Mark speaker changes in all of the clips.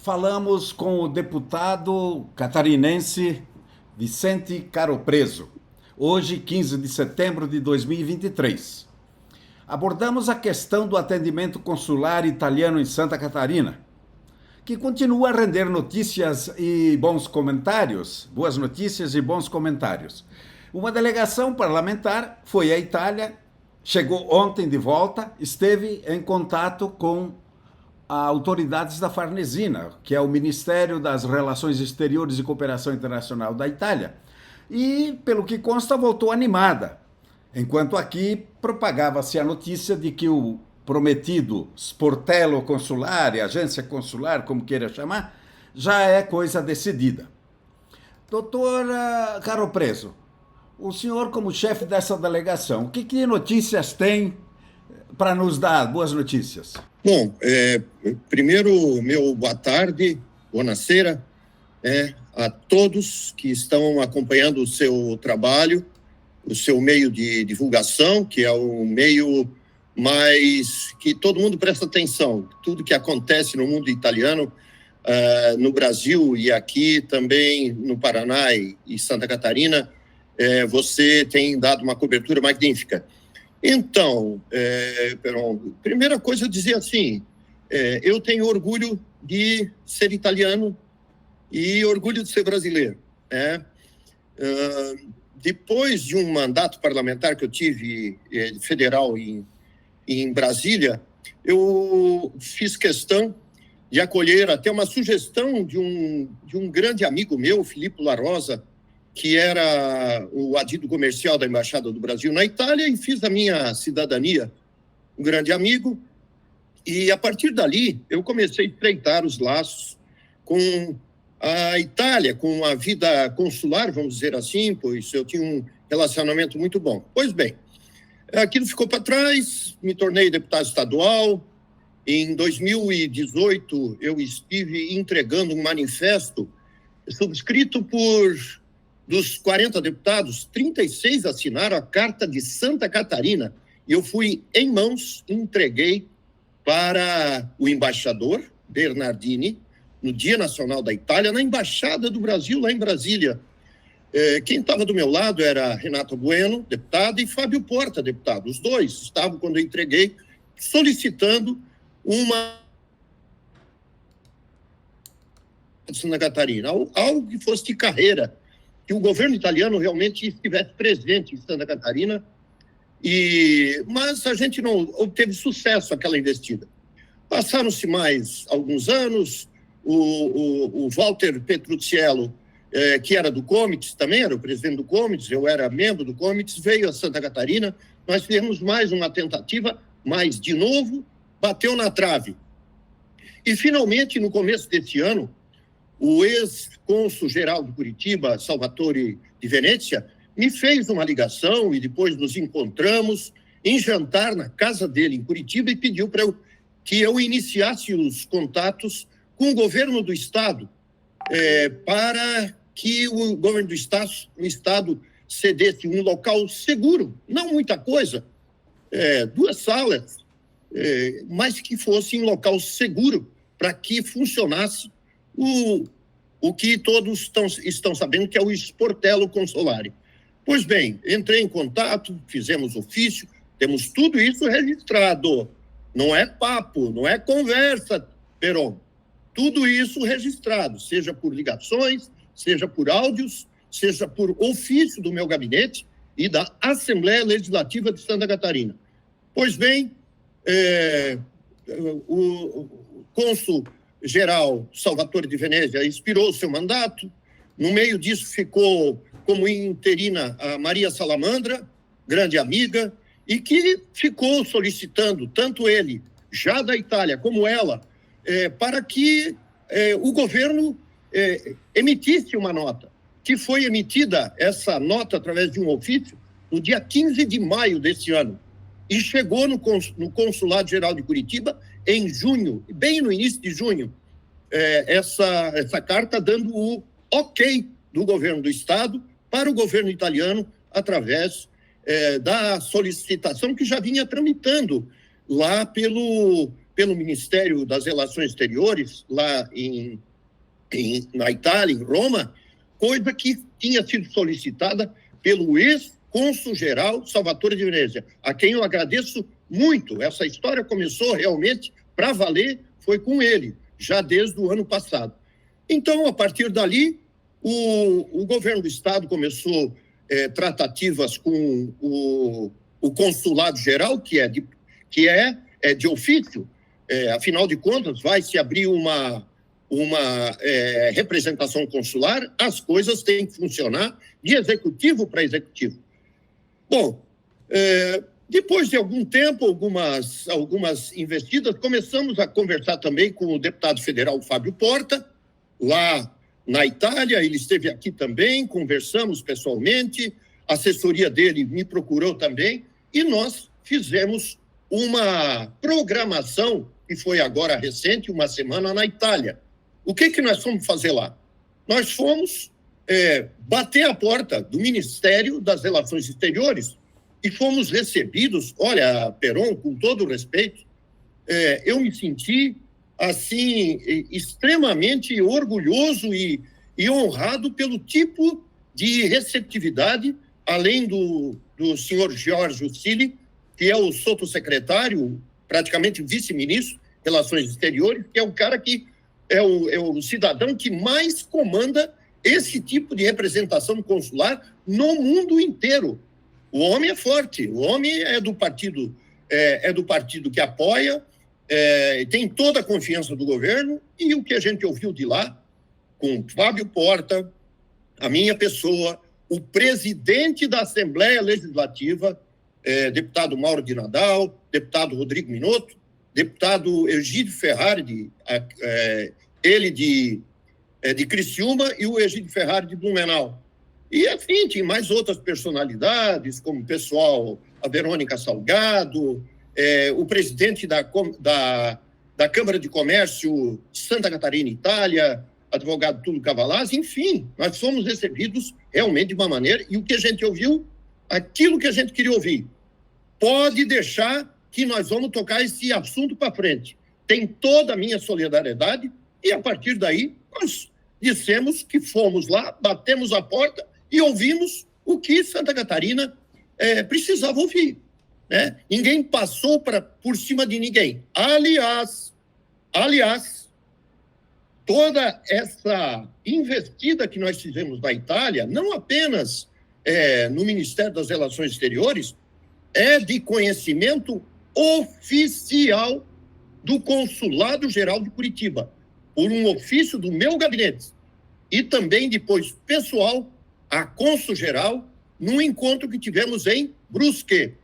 Speaker 1: falamos com o deputado catarinense Vicente Caropreso, hoje, 15 de setembro de 2023. Abordamos a questão do atendimento consular italiano em Santa Catarina, que continua a render notícias e bons comentários, boas notícias e bons comentários. Uma delegação parlamentar foi à Itália, chegou ontem de volta, esteve em contato com autoridades da Farnesina, que é o Ministério das Relações Exteriores e Cooperação Internacional da Itália, e, pelo que consta, voltou animada, enquanto aqui propagava-se a notícia de que o prometido sportello consular, agência consular, como queira chamar, já é coisa decidida. Doutor Caropreso, o senhor, como chefe dessa delegação, o que notícias tem para nos dar? Boas notícias.
Speaker 2: Bom, primeiro, meu boa tarde, buonasera, a todos que estão acompanhando o seu trabalho, o seu meio de divulgação, que é o meio mais que todo mundo presta atenção. Tudo que acontece no mundo italiano, no Brasil e aqui também no Paraná e Santa Catarina, você tem dado uma cobertura magnífica. Então, primeira coisa eu dizer assim, eu tenho orgulho de ser italiano e orgulho de ser brasileiro. Depois de um mandato parlamentar que eu tive federal em Brasília, eu fiz questão de acolher até uma sugestão de um grande amigo meu, Filipe La Rosa, que era o adido comercial da Embaixada do Brasil na Itália, e fiz a minha cidadania, um grande amigo, e a partir dali eu comecei a estreitar os laços com a Itália, com a vida consular, vamos dizer assim, pois eu tinha um relacionamento muito bom. Pois bem, aquilo ficou para trás, me tornei deputado estadual. Em 2018, eu estive entregando um manifesto subscrito dos 40 deputados, 36 assinaram a Carta de Santa Catarina, e eu fui em mãos, entreguei para o embaixador Bernardini, no Dia Nacional da Itália, na Embaixada do Brasil, lá em Brasília. Quem estava do meu lado era Renato Bueno, deputado, e Fábio Porta, deputado. Os dois estavam, quando eu entreguei, solicitando uma de Santa Catarina, algo que fosse de carreira, que o governo italiano realmente estivesse presente em Santa Catarina, mas a gente não obteve sucesso aquela investida. Passaram-se mais alguns anos, o Walter Petrucciello, que era do Comites, também era o presidente do Comites, eu era membro do Comites, veio a Santa Catarina, nós fizemos mais uma tentativa, mas, de novo, bateu na trave. E, finalmente, no começo desse ano, o ex-cônsul-geral de Curitiba, Salvatore de Venezia, me fez uma ligação e depois nos encontramos em jantar na casa dele, em Curitiba, e pediu que eu iniciasse os contatos com o governo do Estado para que o governo do Estado cedesse um local seguro, não muita coisa, 2 salas, mas que fosse um local seguro para que funcionasse o que todos estão sabendo, que é o sportello consolare. Pois bem, entrei em contato, fizemos ofício, temos tudo isso registrado. Não é papo, não é conversa, Peron. Tudo isso registrado, seja por ligações, seja por áudios, seja por ofício do meu gabinete e da Assembleia Legislativa de Santa Catarina. Pois bem, o cônsul-geral Salvatore de Venezia expirou o seu mandato. No meio disso ficou como interina a Maria Salamandra, grande amiga, e que ficou solicitando, tanto ele, já da Itália, como ela, para que o governo emitisse uma nota, que foi emitida essa nota através de um ofício no dia 15 de maio desse ano, e chegou no Consulado Geral de Curitiba em junho, bem no início de junho, essa carta dando o ok do governo do Estado para o governo italiano através da solicitação que já vinha tramitando lá pelo pelo Ministério das Relações Exteriores, lá na Itália, em Roma, coisa que tinha sido solicitada pelo ex-cônsul-geral Salvatore de Venezia, a quem eu agradeço muito. Essa história começou realmente para valer, foi com ele, já desde o ano passado. Então, a partir dali, o governo do Estado começou tratativas com o consulado-geral, que é de ofício. Afinal de contas, vai se abrir uma representação consular, as coisas têm que funcionar de executivo para executivo. Bom, depois de algum tempo, algumas investidas, começamos a conversar também com o deputado federal Fábio Porta, lá na Itália. Ele esteve aqui também, conversamos pessoalmente, a assessoria dele me procurou também, e nós fizemos uma programação, que foi agora recente, uma semana na Itália. O que nós fomos fazer lá? Nós fomos bater a porta do Ministério das Relações Exteriores e fomos recebidos. Olha, Peron, com todo o respeito, eu me senti assim extremamente orgulhoso e honrado pelo tipo de receptividade, além do senhor Jorge Ucili, que é o sotto-secretário, praticamente vice-ministro de Relações Exteriores, que é o cara que é o cidadão que mais comanda esse tipo de representação consular no mundo inteiro. O homem é forte, o homem é do partido que apoia, tem toda a confiança do governo, e o que a gente ouviu de lá, com Fábio Porta, a minha pessoa, o presidente da Assembleia Legislativa, deputado Mauro de Nadal, deputado Rodrigo Minotto, deputado Egídio Ferrari, ele de Criciúma, e o Egídio Ferrari de Blumenau. E, assim, tem mais outras personalidades, como o pessoal, a Verônica Salgado, o presidente da Câmara de Comércio Santa Catarina, Itália, advogado Túlio Cavalazzi. Enfim, nós fomos recebidos realmente de uma maneira, e o que a gente ouviu, aquilo que a gente queria ouvir. Pode deixar que nós vamos tocar esse assunto para frente. Tem toda a minha solidariedade, e a partir daí nós dissemos que fomos lá, batemos a porta e ouvimos o que Santa Catarina precisava ouvir. Né? Ninguém passou por cima de ninguém. Aliás, toda essa investida que nós fizemos na Itália, não apenas no Ministério das Relações Exteriores, é de conhecimento oficial do Consulado-Geral de Curitiba, por um ofício do meu gabinete, e também depois pessoal, a cônsul-geral, num encontro que tivemos em Brusque,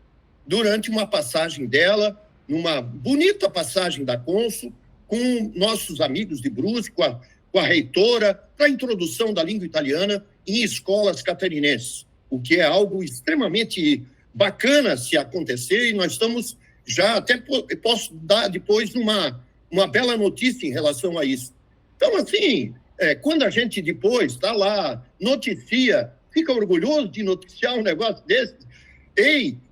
Speaker 2: durante uma passagem dela, numa bonita passagem da cônsul, com nossos amigos de Brusque, com a reitora, para a introdução da língua italiana em escolas catarinenses, o que é algo extremamente bacana se acontecer, e nós estamos já, até posso dar depois uma bela notícia em relação a isso. Então, assim, quando a gente depois está lá, noticia, fica orgulhoso de noticiar um negócio desse,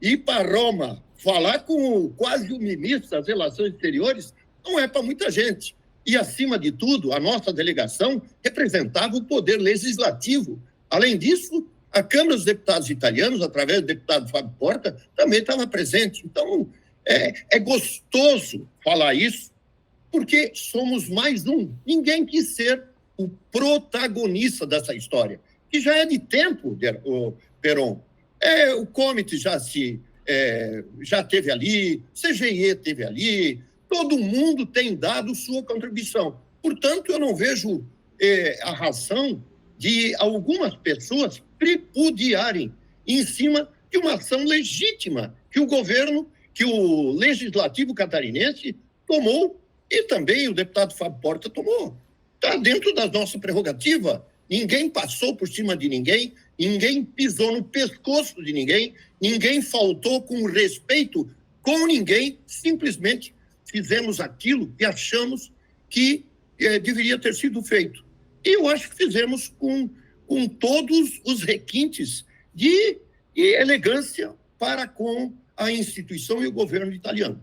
Speaker 2: ir para Roma, falar com quase o ministro das Relações Exteriores, não é para muita gente. E, acima de tudo, a nossa delegação representava o poder legislativo. Além disso, a Câmara dos Deputados Italianos, através do deputado Fábio Porta, também estava presente. Então, é gostoso falar isso, porque somos mais um. Ninguém quis ser o protagonista dessa história, que já é de tempo, Peron. O Comit já teve ali, CGE teve ali, todo mundo tem dado sua contribuição. Portanto, eu não vejo a razão de algumas pessoas tripudiarem em cima de uma ação legítima que o governo, que o legislativo catarinense tomou, e também o deputado Fábio Porta tomou. Está dentro da nossa prerrogativa. Ninguém passou por cima de ninguém, ninguém pisou no pescoço de ninguém, ninguém faltou com respeito com ninguém, simplesmente fizemos aquilo que achamos que deveria ter sido feito. E eu acho que fizemos com todos os requintes de elegância para com a instituição e o governo italiano.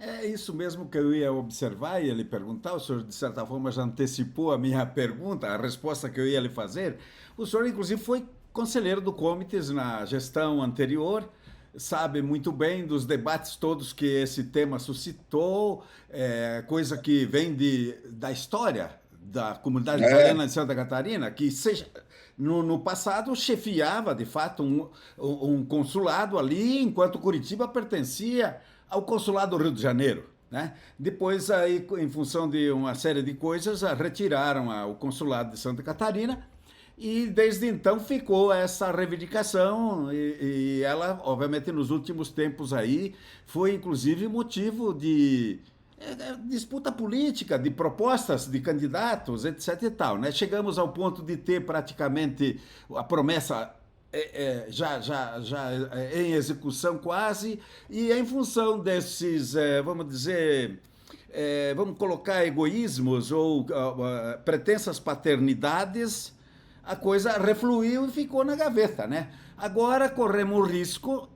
Speaker 1: É isso mesmo que eu ia observar e ele perguntar. O senhor, de certa forma, já antecipou a minha pergunta, a resposta que eu ia lhe fazer. O senhor, inclusive, foi conselheiro do Comites na gestão anterior, sabe muito bem dos debates todos que esse tema suscitou, coisa que vem da história da comunidade
Speaker 2: É,
Speaker 1: italiana de Santa Catarina, que seja, no passado chefiava, de fato, um consulado ali, enquanto Curitiba pertencia ao consulado do Rio de Janeiro. Né? Depois, aí, em função de uma série de coisas, retiraram o consulado de Santa Catarina e desde então ficou essa reivindicação e ela, obviamente, nos últimos tempos aí, foi inclusive motivo de disputa política, de propostas de candidatos, etc. e tal. Né? Chegamos ao ponto de ter praticamente a promessa já em execução quase, e em função desses, vamos dizer, vamos colocar egoísmos ou pretensas paternidades, a coisa refluiu e ficou na gaveta, né? Agora corremos o risco,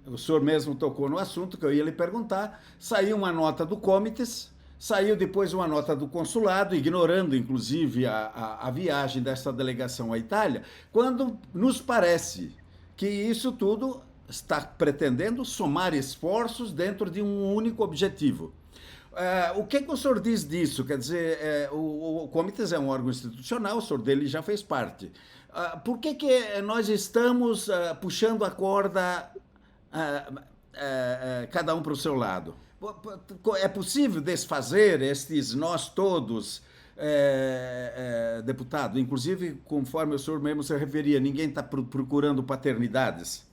Speaker 1: o senhor mesmo tocou no assunto que eu ia lhe perguntar, saiu uma nota do Comites, saiu depois uma nota do consulado, ignorando inclusive a viagem dessa delegação à Itália, quando nos parece que isso tudo está pretendendo somar esforços dentro de um único objetivo. O que o senhor diz disso? Quer dizer, o Comites é um órgão institucional, o senhor dele já fez parte. Por que nós estamos puxando a corda cada um para o seu lado? É possível desfazer estes nós todos, deputado? Inclusive, conforme o senhor mesmo se referia, ninguém está procurando paternidades.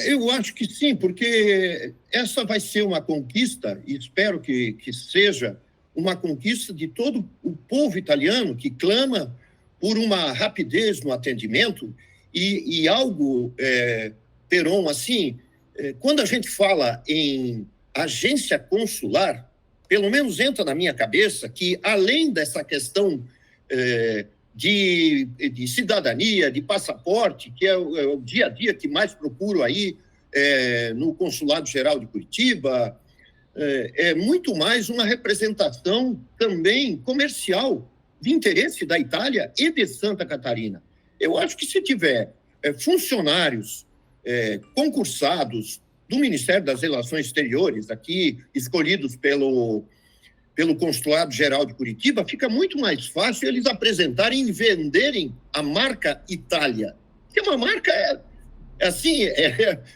Speaker 2: eu acho que sim, porque essa vai ser uma conquista, e espero que seja uma conquista de todo o povo italiano que clama por uma rapidez no atendimento e algo, Peron, assim, quando a gente fala em agência consular, pelo menos entra na minha cabeça que, além dessa questão de cidadania, de passaporte, que é o dia a dia que mais procuro aí no Consulado Geral de Curitiba, é muito mais uma representação também comercial de interesse da Itália e de Santa Catarina. Eu acho que se tiver funcionários concursados do Ministério das Relações Exteriores, aqui escolhidos pelo Consulado Geral de Curitiba, fica muito mais fácil eles apresentarem e venderem a marca Itália, que é uma marca,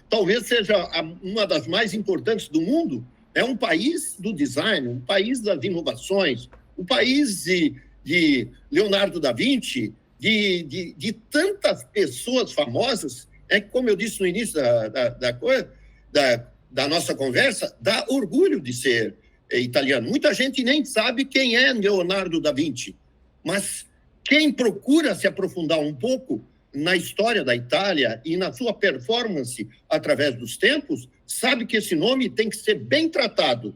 Speaker 2: talvez seja uma das mais importantes do mundo, é um país do design, um país das inovações, um país de Leonardo da Vinci, de tantas pessoas famosas, como eu disse no início da nossa conversa, dá orgulho de ser italiano. Muita gente nem sabe quem é Leonardo da Vinci, mas quem procura se aprofundar um pouco na história da Itália e na sua performance através dos tempos, sabe que esse nome tem que ser bem tratado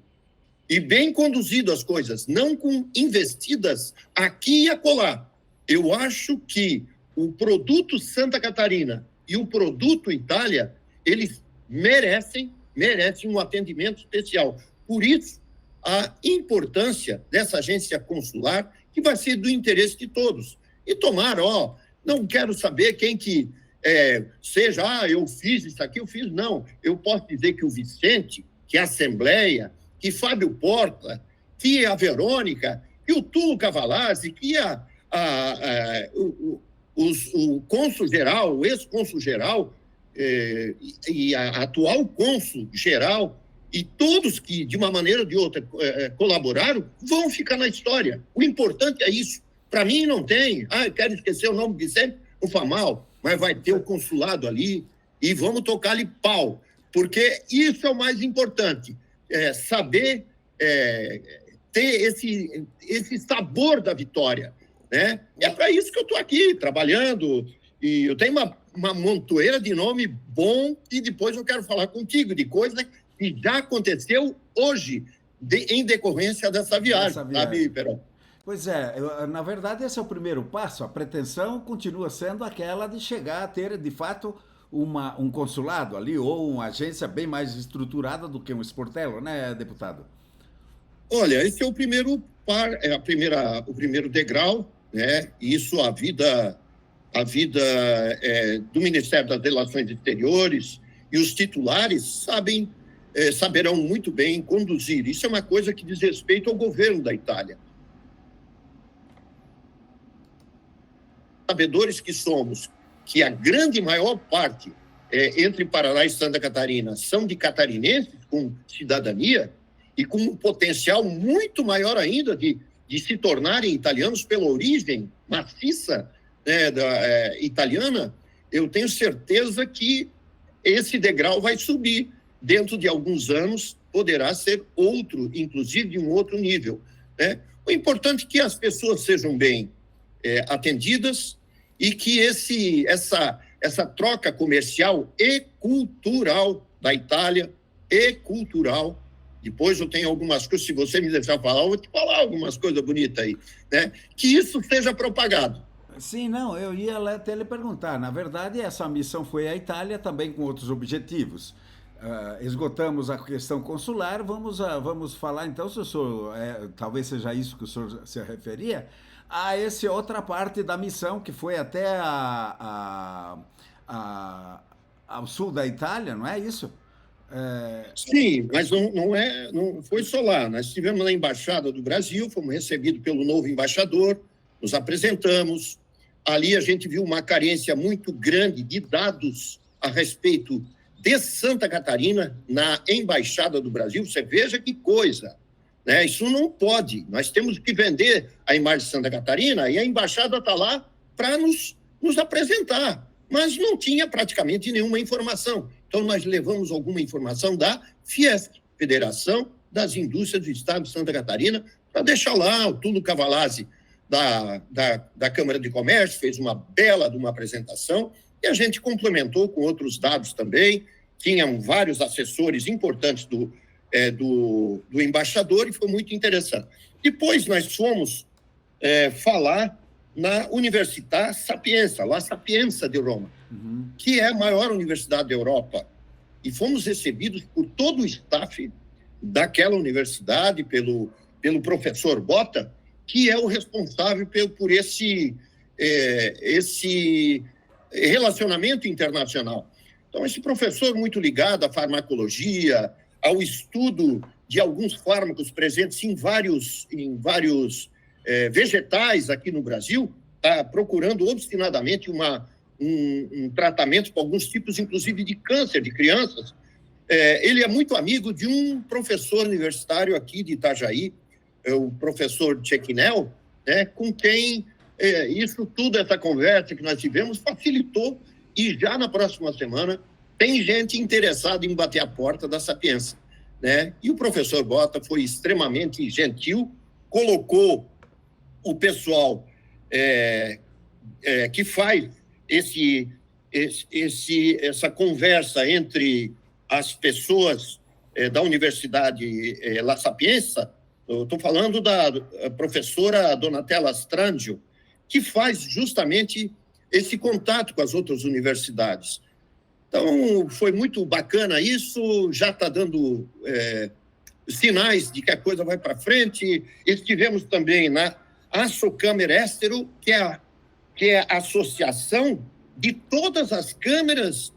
Speaker 2: e bem conduzido as coisas, não com investidas aqui e acolá. Eu acho que o produto Santa Catarina e o produto Itália, eles merecem um atendimento especial. Por isso, a importância dessa agência consular, que vai ser do interesse de todos. E tomara, não quero saber quem que seja, eu fiz isso aqui, eu fiz, não. Eu posso dizer que o Vicente, que a Assembleia, que Fábio Porta, que a Verônica, que o Túlio Cavalazzi, que o cônsul-geral, o ex-cônsul-geral e a atual cônsul-geral, e todos que, de uma maneira ou de outra, colaboraram, vão ficar na história. O importante é isso. Para mim, não tem. Eu quero esquecer o nome de Vicente, não faz mal, mas vai ter o consulado ali e vamos tocar-lhe pau, porque isso é o mais importante, saber ter esse sabor da vitória. Né? É para isso que eu estou aqui, trabalhando, e eu tenho uma montoeira de nome bom, e depois eu quero falar contigo de coisa que já aconteceu hoje, em decorrência dessa viagem, sabe, Perón?
Speaker 1: Pois é, na verdade esse é o primeiro passo. A pretensão continua sendo aquela de chegar a ter, de fato, um consulado ali ou uma agência bem mais estruturada do que um Sportello, né, deputado?
Speaker 2: Olha, esse é o primeiro o primeiro degrau, né? Isso do Ministério das Relações Exteriores e os titulares saberão muito bem conduzir. Isso é uma coisa que diz respeito ao governo da Itália. Sabedores que somos, que a grande maior parte entre Paraná e Santa Catarina são de catarinenses com cidadania e com um potencial muito maior ainda de se tornarem italianos pela origem maciça, né, italiana. Eu tenho certeza que esse degrau vai subir. Dentro de alguns anos, poderá ser outro, inclusive de um outro nível, né? O importante é que as pessoas sejam bem atendidas e que essa troca comercial e cultural da Itália, depois eu tenho algumas coisas, se você me deixar falar, eu vou te falar algumas coisas bonitas aí, né? Que isso seja propagado.
Speaker 1: Sim, não, eu ia até lhe perguntar. Na verdade, essa missão foi à Itália também com outros objetivos. Esgotamos a questão consular, vamos falar então, se o senhor, talvez seja isso que o senhor se referia, a essa outra parte da missão que foi até ao sul da Itália, não é isso?
Speaker 2: Sim, mas não foi só lá. Nós estivemos na Embaixada do Brasil, fomos recebidos pelo novo embaixador, nos apresentamos. Ali a gente viu uma carência muito grande de dados a respeito de Santa Catarina na Embaixada do Brasil. Você veja que coisa, né? Isso não pode. Nós temos que vender a imagem de Santa Catarina e a Embaixada está lá para nos apresentar. Mas não tinha praticamente nenhuma informação. Então, nós levamos alguma informação da Fiesc, Federação das Indústrias do Estado de Santa Catarina, para deixar lá. O Túlio Cavalazzi, da Câmara de Comércio, fez uma bela de uma apresentação, e a gente complementou com outros dados também. Tinham vários assessores importantes do embaixador, e foi muito interessante. Depois, nós fomos falar na Università Sapienza, La Sapienza de Roma, que é a maior universidade da Europa. E fomos recebidos por todo o staff daquela universidade, pelo professor Botta, que é o responsável por esse relacionamento internacional. Então, esse professor muito ligado à farmacologia, ao estudo de alguns fármacos presentes em vários vegetais aqui no Brasil, está procurando obstinadamente um tratamento para alguns tipos, inclusive, de câncer de crianças. Ele é muito amigo de um professor universitário aqui de Itajaí, o professor Tchequinel, né, com quem isso tudo, essa conversa que nós tivemos, facilitou, e já na próxima semana tem gente interessada em bater a porta da Sapienza, né? E o professor Botta foi extremamente gentil, colocou o pessoal que faz essa conversa entre as pessoas da Universidade La Sapienza. Eu estou falando da professora Donatella Strangio, que faz justamente esse contato com as outras universidades. Então, foi muito bacana isso, já está dando sinais de que a coisa vai para frente. Estivemos também na Assocâmara Estero, que é a associação de todas as câmeras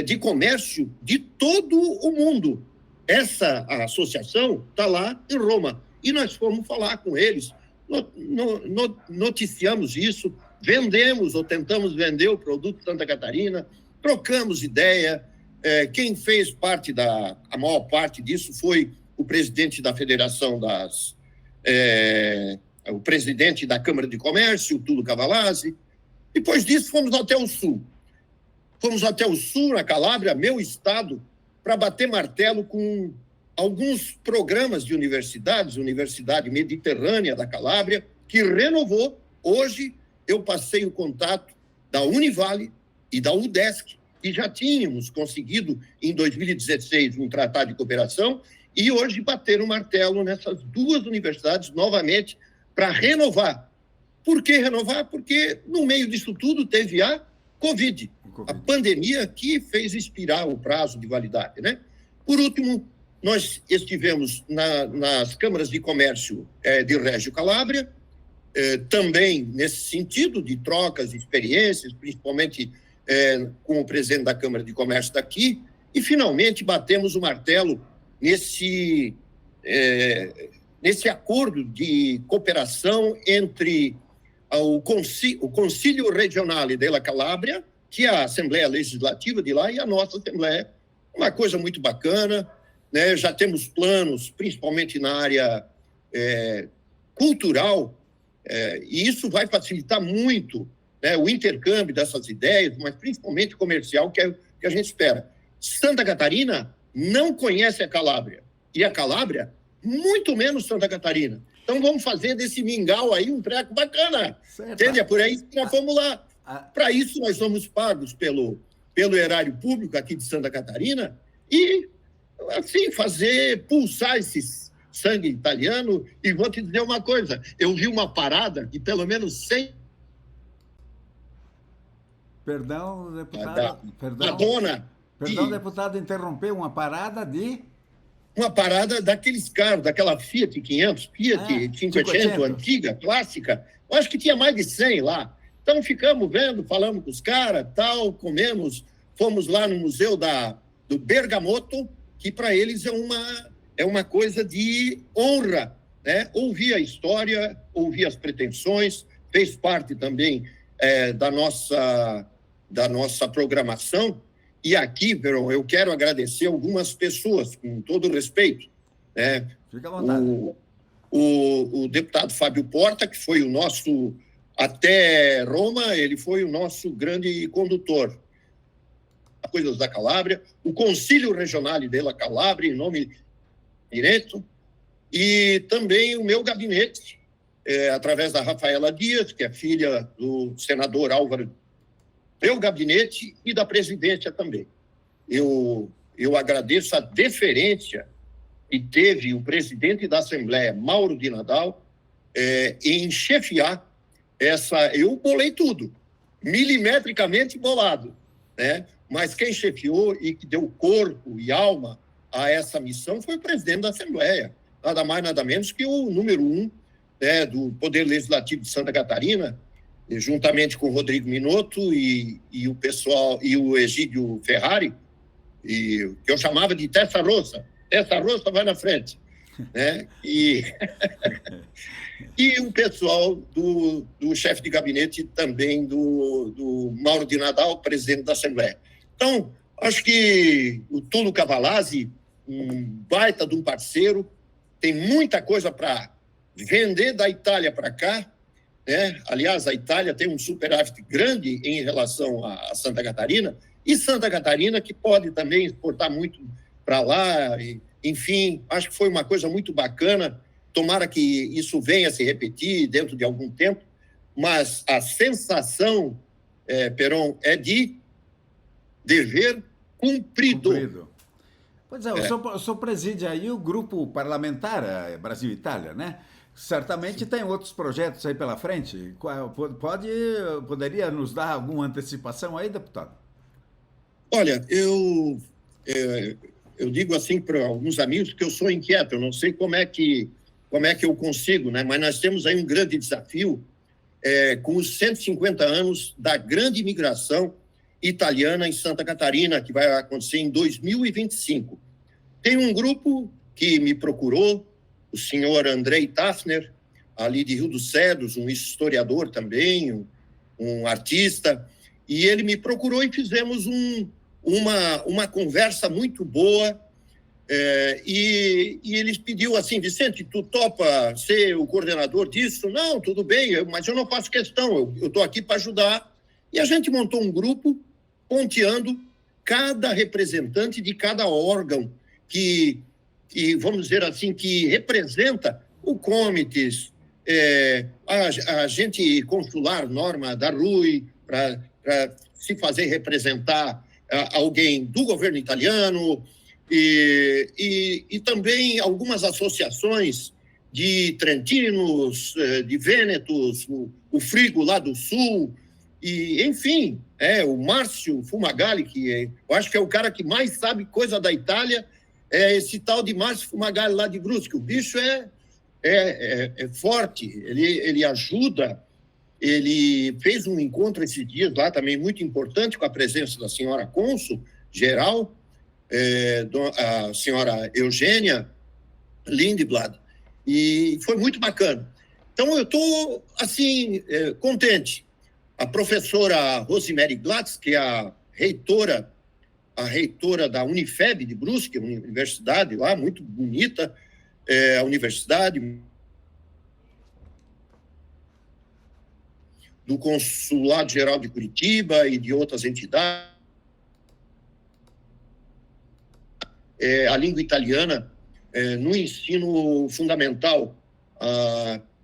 Speaker 2: de comércio de todo o mundo. Essa associação está lá em Roma, e nós fomos falar com eles, noticiamos isso, vendemos ou tentamos vender o produto Santa Catarina, trocamos ideia. Quem fez parte a maior parte disso foi o presidente da Federação o presidente da Câmara de Comércio, o Túlio Cavalazzi. Depois disso, fomos até o sul. Fomos até o sul, na Calábria, meu estado, para bater martelo com alguns programas de universidades, Universidade Mediterrânea da Calábria, que renovou. Hoje, eu passei o contato da Univale e da UDESC, que já tínhamos conseguido, em 2016, um tratado de cooperação, e hoje bateram o martelo nessas duas universidades novamente para renovar. Por que renovar? Porque no meio disso tudo teve a Covid. A pandemia que fez expirar o prazo de validade, né? Por último, nós estivemos nas câmaras de comércio de Reggio Calabria, também nesse sentido de trocas de experiências, principalmente com o presidente da Câmara de Comércio daqui, e finalmente batemos o martelo nesse acordo de cooperação entre o Consiglio Regionale della Calabria, que é a Assembleia Legislativa de lá, e a nossa Assembleia. Uma coisa muito bacana, né? Já temos planos, principalmente na área cultural, e isso vai facilitar muito, né, o intercâmbio dessas ideias, mas principalmente comercial, que é o que a gente espera. Santa Catarina não conhece a Calábria, e a Calábria, muito menos Santa Catarina. Então, vamos fazer desse mingau aí um treco bacana. Certo. Entende? É por aí que nós vamos lá. Para isso, nós somos pagos pelo erário público aqui de Santa Catarina e, assim, fazer pulsar esse sangue italiano. E vou te dizer uma coisa, eu vi uma parada de pelo menos 100...
Speaker 1: Perdão, deputado.
Speaker 2: Perdão,
Speaker 1: deputado, interromper uma parada de...
Speaker 2: Uma parada daqueles carros, daquela Fiat 500, Fiat 500, antiga, clássica. Eu acho que tinha mais de 100 lá. Então, ficamos vendo, falamos com os caras, tal, comemos, fomos lá no museu do Bergamoto, que para eles é uma coisa de honra, né? Ouvir a história, ouvir as pretensões, fez parte também da nossa programação. E aqui, Verão, eu quero agradecer algumas pessoas, com todo respeito. Né?
Speaker 1: Fica à vontade.
Speaker 2: O deputado Fábio Porta, que foi o nosso, até Roma, ele foi o nosso grande condutor. Coisas da Calábria, o Conselho Regional della Calabria, em nome direto, e também o meu gabinete, através da Rafaela Dias, que é filha do senador Álvaro, meu gabinete e da presidência também. Eu agradeço a deferência que teve o presidente da Assembleia, Mauro de Nadal, em chefiar eu bolei tudo, milimetricamente bolado, né? Mas quem chefiou e que deu corpo e alma a essa missão foi o presidente da Assembleia, nada mais, nada menos que o número 1, né, do Poder Legislativo de Santa Catarina, juntamente com o Rodrigo Minotto e o pessoal, e o Egídio Ferrari, que eu chamava de Testa Rossa. Testa Rossa vai na frente. Né? E o pessoal do chefe de gabinete também do Mauro de Nadal, presidente da Assembleia. Então, acho que o Túlio Cavalazzi, um baita de um parceiro, tem muita coisa para vender da Itália para cá, né? Aliás, a Itália tem um superávit grande em relação a Santa Catarina, e Santa Catarina que pode também exportar muito para lá. Enfim, acho que foi uma coisa muito bacana. Tomara que isso venha a se repetir dentro de algum tempo, mas a sensação, Peron, é de dever cumprido.
Speaker 1: Pois é, o senhor preside aí o grupo parlamentar Brasil-Itália, né? Certamente tem outros projetos aí pela frente. Poderia nos dar alguma antecipação aí, deputado?
Speaker 2: Olha, eu digo assim para alguns amigos que eu sou inquieto, eu não sei como é que eu consigo, né? Mas nós temos aí um grande desafio com os 150 anos da grande imigração italiana em Santa Catarina, que vai acontecer em 2025. Tem um grupo que me procurou, o senhor Andrei Tafner, ali de Rio dos Cedros, um historiador também, um artista, e ele me procurou e fizemos uma conversa muito boa, e ele pediu assim: Vicente, tu topa ser o coordenador disso? Não, tudo bem, mas eu não faço questão, eu estou aqui para ajudar. E a gente montou um grupo ponteando cada representante de cada órgão que vamos dizer assim, que representa o Comites, a agente consular Norma da Rui, para se fazer representar alguém do governo italiano, e também algumas associações de trentinos, de vênetos, o Frigo lá do Sul, E, enfim, o Márcio Fumagalli, eu acho que é o cara que mais sabe coisa da Itália, é esse tal de Márcio Fumagalli lá de Brusque. O bicho é forte, ele ajuda. Ele fez um encontro esses dias lá também muito importante com a presença da senhora cônsul geral, a senhora Eugênia Lindblad, e foi muito bacana. Então, eu estou, assim, contente. A professora Rosemary Glatz, que é a reitora da Unifeb de Brusque, uma universidade lá, muito bonita, a universidade do Consulado Geral de Curitiba e de outras entidades. A língua italiana no ensino fundamental,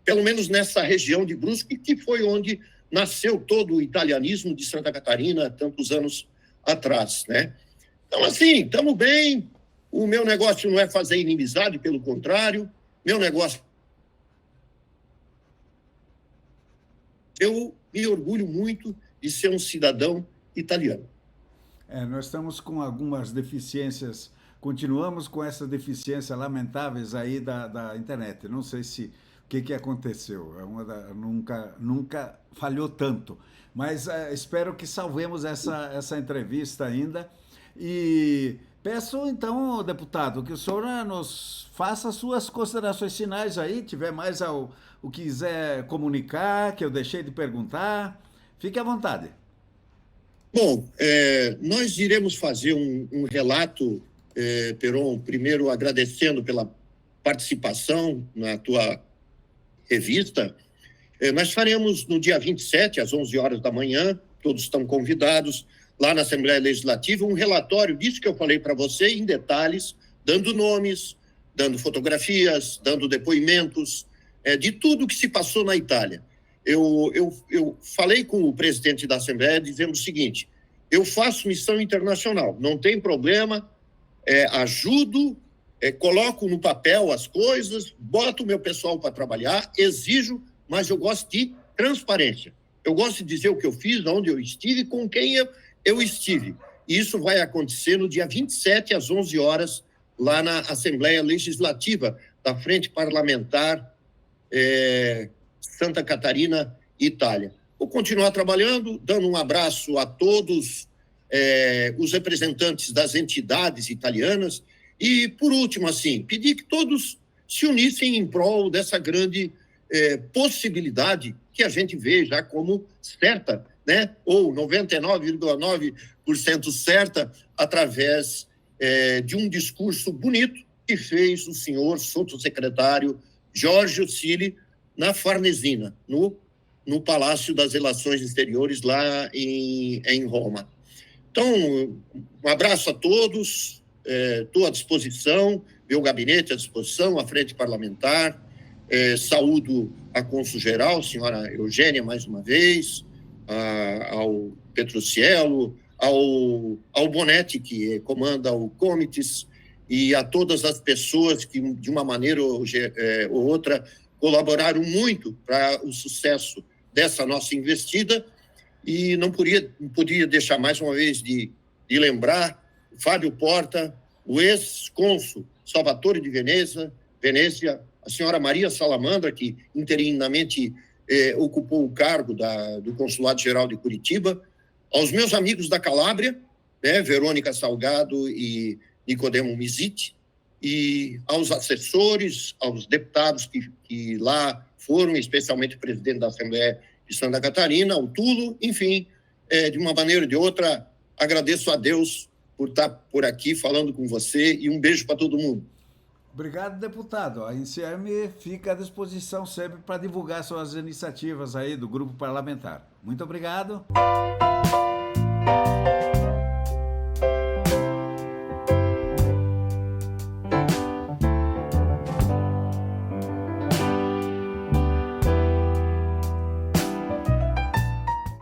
Speaker 2: pelo menos nessa região de Brusque, que foi onde nasceu todo o italianismo de Santa Catarina há tantos anos atrás, né? Então, assim, estamos bem. O meu negócio não é fazer inimizade, pelo contrário. Meu negócio... Eu me orgulho muito de ser um cidadão italiano.
Speaker 1: Nós estamos com algumas deficiências, continuamos com essas deficiências lamentáveis aí da internet. Não sei se o que aconteceu, nunca falhou tanto, mas espero que salvemos essa entrevista ainda. E peço então, deputado, que o senhor nos faça suas considerações finais aí, tiver mais o que quiser comunicar, que eu deixei de perguntar, fique à vontade.
Speaker 2: Bom, nós iremos fazer um relato, Peron, primeiro agradecendo pela participação na tua revista. Nós faremos no dia 27, às 11 horas da manhã, todos estão convidados, lá na Assembleia Legislativa, um relatório disso que eu falei para você, em detalhes, dando nomes, dando fotografias, dando depoimentos, de tudo que se passou na Itália. Eu falei com o presidente da Assembleia dizendo o seguinte: eu faço missão internacional, não tem problema, ajudo, coloco no papel as coisas, boto o meu pessoal para trabalhar, exijo, mas eu gosto de transparência. Eu gosto de dizer o que eu fiz, onde eu estive, com quem eu estive. E isso vai acontecer no dia 27, às 11 horas, lá na Assembleia Legislativa da Frente Parlamentar Santa Catarina, Itália. Vou continuar trabalhando, dando um abraço a todos os representantes das entidades italianas e, por último, assim, pedir que todos se unissem em prol dessa grande possibilidade que a gente vê já como certa, né? Ou 99,9% certa, através de um discurso bonito que fez o senhor subsecretário Giorgio Cili na Farnesina, no Palácio das Relações Exteriores, lá em Roma. Então, um abraço a todos, estou à disposição, meu gabinete à disposição, a frente parlamentar, saúdo a cônsul-geral, senhora Eugênia, mais uma vez, ao Petrociello, ao Bonetti, que comanda o Comites, e a todas as pessoas que, de uma maneira ou outra, colaboraram muito para o sucesso dessa nossa investida. E não podia deixar mais uma vez de lembrar Fábio Porta, o ex-cônsul Salvatore de Venezia, a senhora Maria Salamandra, que interinamente ocupou o cargo do Consulado Geral de Curitiba, aos meus amigos da Calábria, né, Verônica Salgado e Nicodemo Miziti, e aos assessores, aos deputados que lá foram, especialmente o presidente da Assembleia de Santa Catarina, o Tulo, enfim, de uma maneira ou de outra, agradeço a Deus por estar por aqui falando com você e um beijo para todo mundo.
Speaker 1: Obrigado, deputado. A INSERM fica à disposição sempre para divulgar suas iniciativas aí do grupo parlamentar. Muito obrigado.